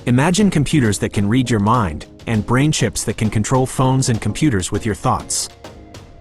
Imagine computers that can read your mind, and brain chips that can control phones and computers with your thoughts.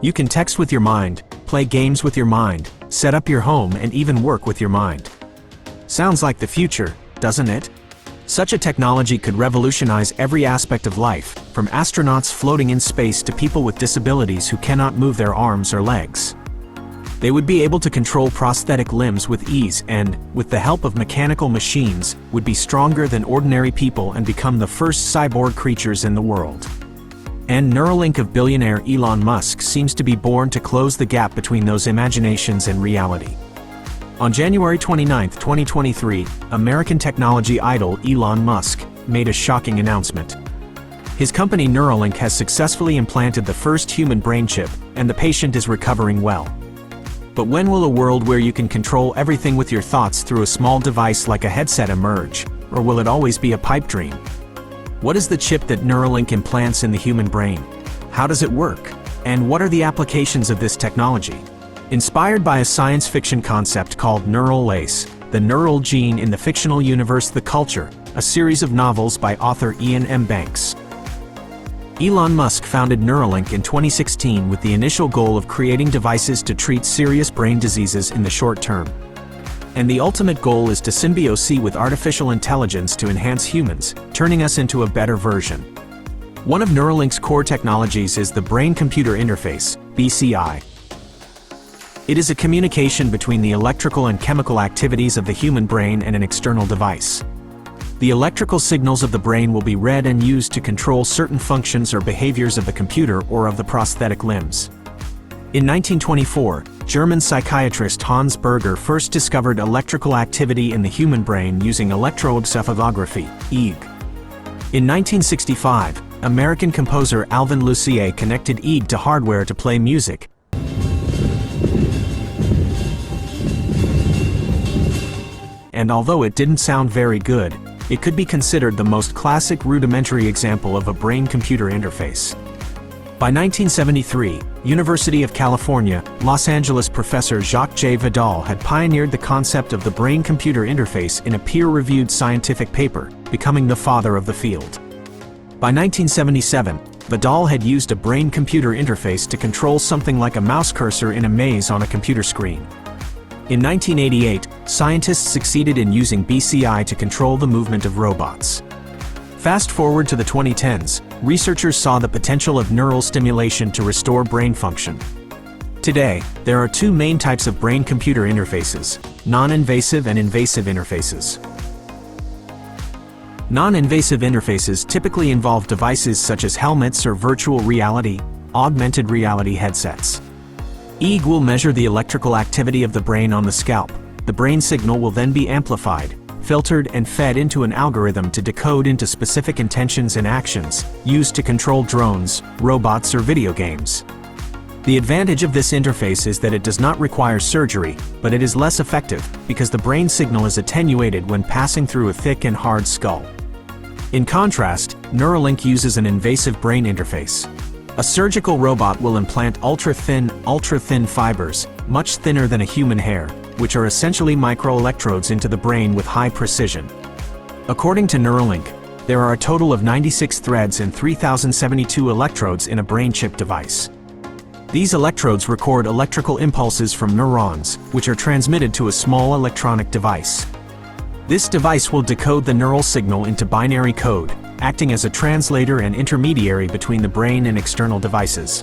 You can text with your mind, play games with your mind, set up your home and even work with your mind. Sounds like the future, doesn't it? Such a technology could revolutionize every aspect of life, from astronauts floating in space to people with disabilities who cannot move their arms or legs. They would be able to control prosthetic limbs with ease and, with the help of mechanical machines, would be stronger than ordinary people and become the first cyborg creatures in the world. And Neuralink of billionaire Elon Musk seems to be born to close the gap between those imaginations and reality. On January 29, 2023, American technology idol Elon Musk made a shocking announcement. His company Neuralink has successfully implanted the first human brain chip, and the patient is recovering well. But when will a world where you can control everything with your thoughts through a small device like a headset emerge, or will it always be a pipe dream? What is the chip that Neuralink implants in the human brain? How does it work? And what are the applications of this technology? Inspired by a science fiction concept called neural lace, the neural gene in the fictional universe The Culture, a series of novels by author Ian M. Banks. Elon Musk founded Neuralink in 2016 with the initial goal of creating devices to treat serious brain diseases in the short term. And the ultimate goal is to symbiosis with artificial intelligence to enhance humans, turning us into a better version. One of Neuralink's core technologies is the brain-computer interface, BCI. It is a communication between the electrical and chemical activities of the human brain and an external device. The electrical signals of the brain will be read and used to control certain functions or behaviors of the computer or of the prosthetic limbs. In 1924, German psychiatrist Hans Berger first discovered electrical activity in the human brain using electroencephalography, EEG. In 1965, American composer Alvin Lucier connected EEG to hardware to play music. And although it didn't sound very good, it could be considered the most classic rudimentary example of a brain-computer interface. By 1973, University of California, Los Angeles professor Jacques J. Vidal had pioneered the concept of the brain-computer interface in a peer-reviewed scientific paper, becoming the father of the field. By 1977, Vidal had used a brain-computer interface to control something like a mouse cursor in a maze on a computer screen. In 1988, scientists succeeded in using BCI to control the movement of robots. Fast forward to the 2010s, researchers saw the potential of neural stimulation to restore brain function. Today, there are two main types of brain-computer interfaces: non-invasive and invasive interfaces. Non-invasive interfaces typically involve devices such as helmets or virtual reality, augmented reality headsets. EEG will measure the electrical activity of the brain on the scalp. The brain signal will then be amplified, filtered and fed into an algorithm to decode into specific intentions and actions, used to control drones, robots or video games. The advantage of this interface is that it does not require surgery, but it is less effective, because the brain signal is attenuated when passing through a thick and hard skull. In contrast, Neuralink uses an invasive brain interface. A surgical robot will implant ultra-thin fibers, much thinner than a human hair, which are essentially microelectrodes into the brain with high precision. According to Neuralink, there are a total of 96 threads and 3,072 electrodes in a brain chip device. These electrodes record electrical impulses from neurons, which are transmitted to a small electronic device. This device will decode the neural signal into binary code, acting as a translator and intermediary between the brain and external devices.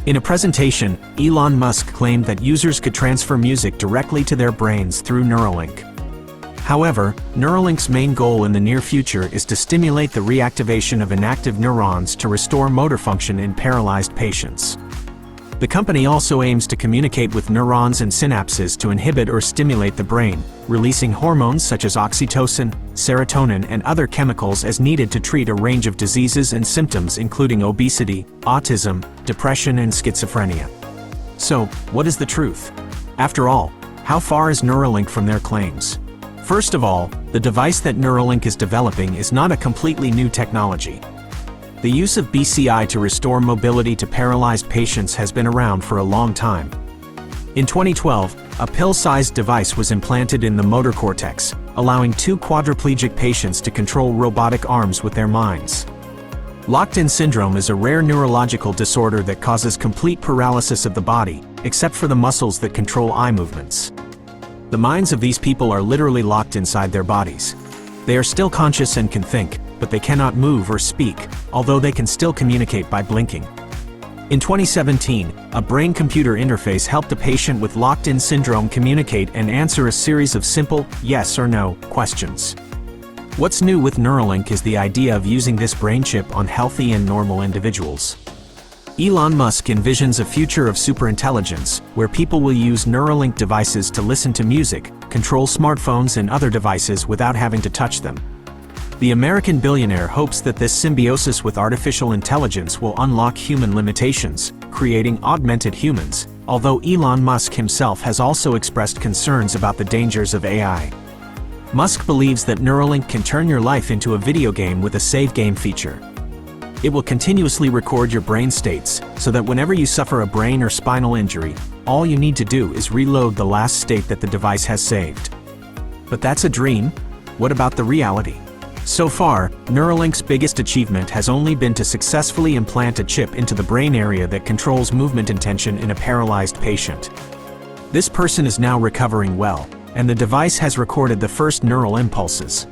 In a presentation, Elon Musk claimed that users could transfer music directly to their brains through Neuralink. However, Neuralink's main goal in the near future is to stimulate the reactivation of inactive neurons to restore motor function in paralyzed patients. The company also aims to communicate with neurons and synapses to inhibit or stimulate the brain, releasing hormones such as oxytocin, serotonin and other chemicals as needed to treat a range of diseases and symptoms including obesity, autism, depression and schizophrenia. So, what is the truth? After all, how far is Neuralink from their claims? First of all, the device that Neuralink is developing is not a completely new technology. The use of BCI to restore mobility to paralyzed patients has been around for a long time. In 2012, a pill-sized device was implanted in the motor cortex, allowing 2 quadriplegic patients to control robotic arms with their minds. Locked-in syndrome is a rare neurological disorder that causes complete paralysis of the body, except for the muscles that control eye movements. The minds of these people are literally locked inside their bodies. They are still conscious and can think, but they cannot move or speak, although they can still communicate by blinking. In 2017, a brain-computer interface helped a patient with locked-in syndrome communicate and answer a series of simple yes or no questions. What's new with Neuralink is the idea of using this brain chip on healthy and normal individuals. Elon Musk envisions a future of superintelligence, where people will use Neuralink devices to listen to music, control smartphones and other devices without having to touch them. The American billionaire hopes that this symbiosis with artificial intelligence will unlock human limitations, creating augmented humans, although Elon Musk himself has also expressed concerns about the dangers of AI. Musk believes that Neuralink can turn your life into a video game with a save game feature. It will continuously record your brain states, so that whenever you suffer a brain or spinal injury, all you need to do is reload the last state that the device has saved. But that's a dream. What about the reality? So far, Neuralink's biggest achievement has only been to successfully implant a chip into the brain area that controls movement intention in a paralyzed patient. This person is now recovering well, and the device has recorded the first neural impulses.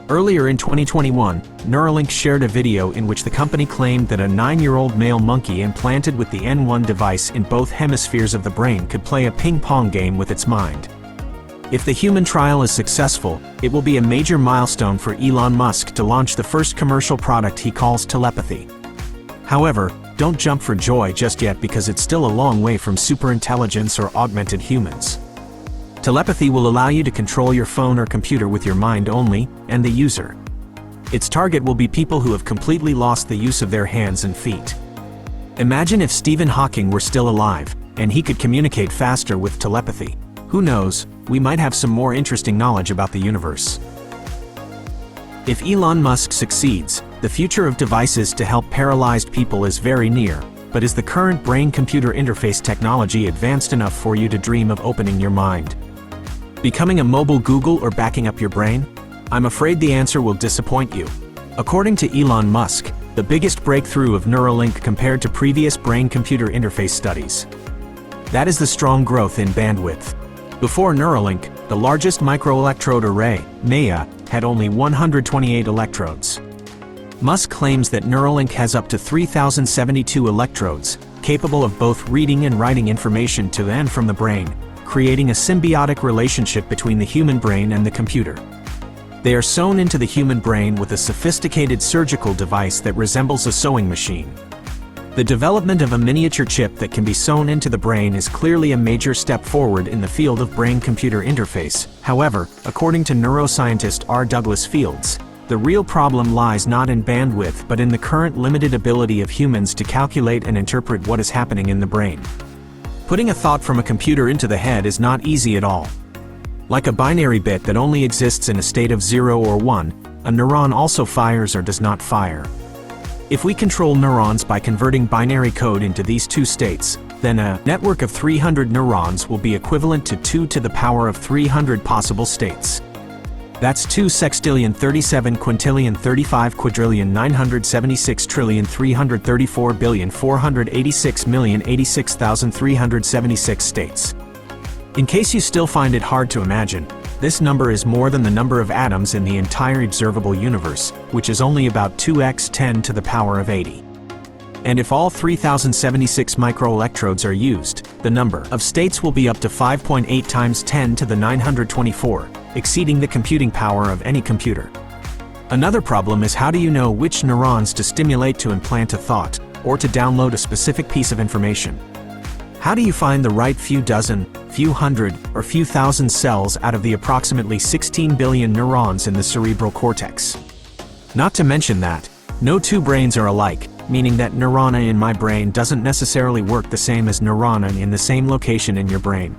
Earlier in 2021, Neuralink shared a video in which the company claimed that a 9-year-old male monkey implanted with the N1 device in both hemispheres of the brain could play a ping-pong game with its mind. If the human trial is successful, it will be a major milestone for Elon Musk to launch the first commercial product he calls telepathy. However, don't jump for joy just yet, because it's still a long way from superintelligence or augmented humans. Telepathy will allow you to control your phone or computer with your mind only, and the user. Its target will be people who have completely lost the use of their hands and feet. Imagine if Stephen Hawking were still alive, and he could communicate faster with telepathy. Who knows, we might have some more interesting knowledge about the universe. If Elon Musk succeeds, the future of devices to help paralyzed people is very near, but is the current brain-computer interface technology advanced enough for you to dream of opening your mind? Becoming a mobile Google or backing up your brain? I'm afraid the answer will disappoint you. According to Elon Musk, the biggest breakthrough of Neuralink compared to previous brain-computer interface studies. That is the strong growth in bandwidth. Before Neuralink, the largest microelectrode array, Maya, had only 128 electrodes. Musk claims that Neuralink has up to 3,072 electrodes, capable of both reading and writing information to and from the brain, creating a symbiotic relationship between the human brain and the computer. They are sewn into the human brain with a sophisticated surgical device that resembles a sewing machine. The development of a miniature chip that can be sewn into the brain is clearly a major step forward in the field of brain-computer interface. However, according to neuroscientist R. Douglas Fields, the real problem lies not in bandwidth but in the current limited ability of humans to calculate and interpret what is happening in the brain. Putting a thought from a computer into the head is not easy at all. Like a binary bit that only exists in a state of 0 or 1, a neuron also fires or does not fire. If we control neurons by converting binary code into these two states, then a network of 300 neurons will be equivalent to 2 to the power of 300 possible states. That's 2 sextillion 37 quintillion 35 quadrillion 976 trillion 334 billion 486 million 86,376 states. In case you still find it hard to imagine, this number is more than the number of atoms in the entire observable universe, which is only about 2x 10 to the power of 80. And if all 3,076 microelectrodes are used, the number of states will be up to 5.8 times 10 to the 924, exceeding the computing power of any computer. Another problem is, how do you know which neurons to stimulate to implant a thought, or to download a specific piece of information? How do you find the right few dozen, few hundred, or few thousand cells out of the approximately 16 billion neurons in the cerebral cortex? Not to mention that, no two brains are alike, meaning that neurona in my brain doesn't necessarily work the same as neurona in the same location in your brain.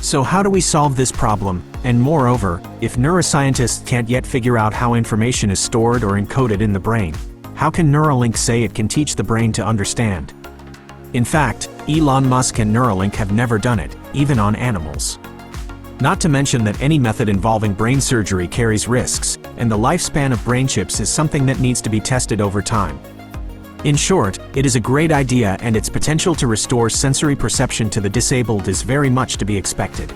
So how do we solve this problem? And moreover, if neuroscientists can't yet figure out how information is stored or encoded in the brain, how can Neuralink say it can teach the brain to understand? In fact, Elon Musk and Neuralink have never done it, even on animals. Not to mention that any method involving brain surgery carries risks, and the lifespan of brain chips is something that needs to be tested over time. In short, it is a great idea, and its potential to restore sensory perception to the disabled is very much to be expected.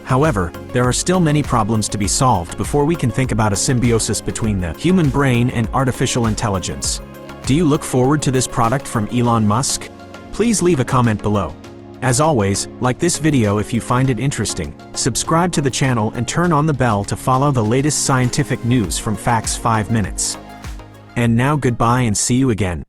However, there are still many problems to be solved before we can think about a symbiosis between the human brain and artificial intelligence. Do you look forward to this product from Elon Musk? Please leave a comment below. As always, like this video if you find it interesting, subscribe to the channel and turn on the bell to follow the latest scientific news from Facts 5 Minutes. And now goodbye and see you again.